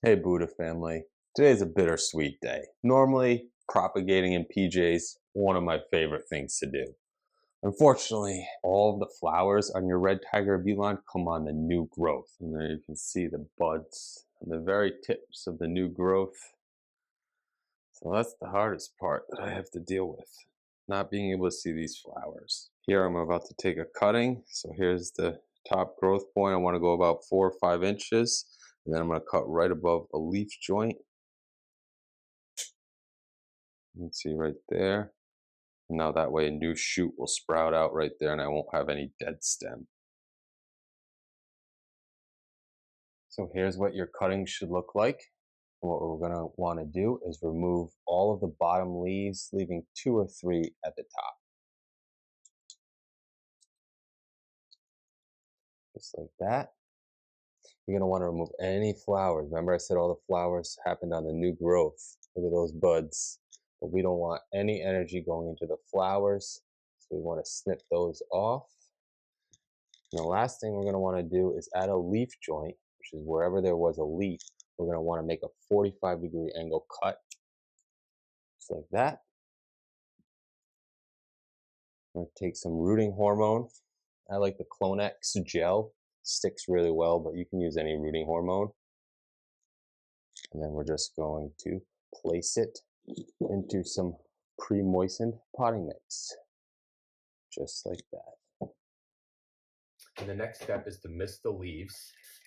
Hey Buddha family, today is a bittersweet day. Normally, propagating in PJs, one of my favorite things to do. Unfortunately, all of the flowers on your red tiger beeline come on the new growth. And there you can see the buds on the very tips of the new growth. So that's the hardest part that I have to deal with, not being able to see these flowers. Here I'm about to take a cutting. So here's the top growth point. I want to go about 4 or 5 inches. And then I'm going to cut right above the leaf joint. You can see right there. Now that way a new shoot will sprout out right there and I won't have any dead stem. So here's what your cutting should look like. What we're going to want to do is remove all of the bottom leaves, leaving 2 or 3 at the top. Just like that. You're going to want to remove any flowers. Remember I said all the flowers happened on the new growth. Look at those buds. But we don't want any energy going into the flowers. So we want to snip those off. And the last thing we're going to want to do is add a leaf joint, which is wherever there was a leaf, we're going to want to make a 45-degree angle cut, just like that. I'm going to take some rooting hormone. I like the Clonex gel. Sticks really well, but you can use any rooting hormone. And then we're just going to place it into some pre-moistened potting mix, just like that. And the next step is to mist the leaves.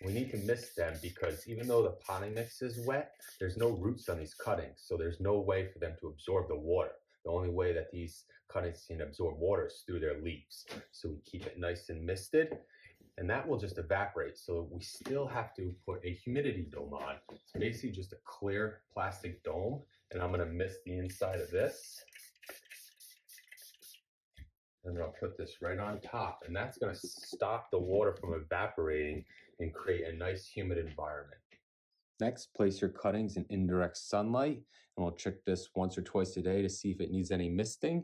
We need to mist them because even though the potting mix is wet, there's no roots on these cuttings, so there's no way for them to absorb the water. The only way that these cuttings can absorb water is through their leaves. So we keep it nice and misted, and that will just evaporate. So we still have to put a humidity dome on. It's basically just a clear plastic dome, and I'm going to mist the inside of this. And then I'll put this right on top, and that's going to stop the water from evaporating and create a nice humid environment. Next, place your cuttings in indirect sunlight, and we'll check this once or twice a day to see if it needs any misting.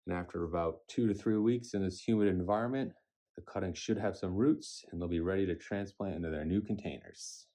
And after about 2 to 3 weeks in this humid environment, the cuttings should have some roots and they'll be ready to transplant into their new containers.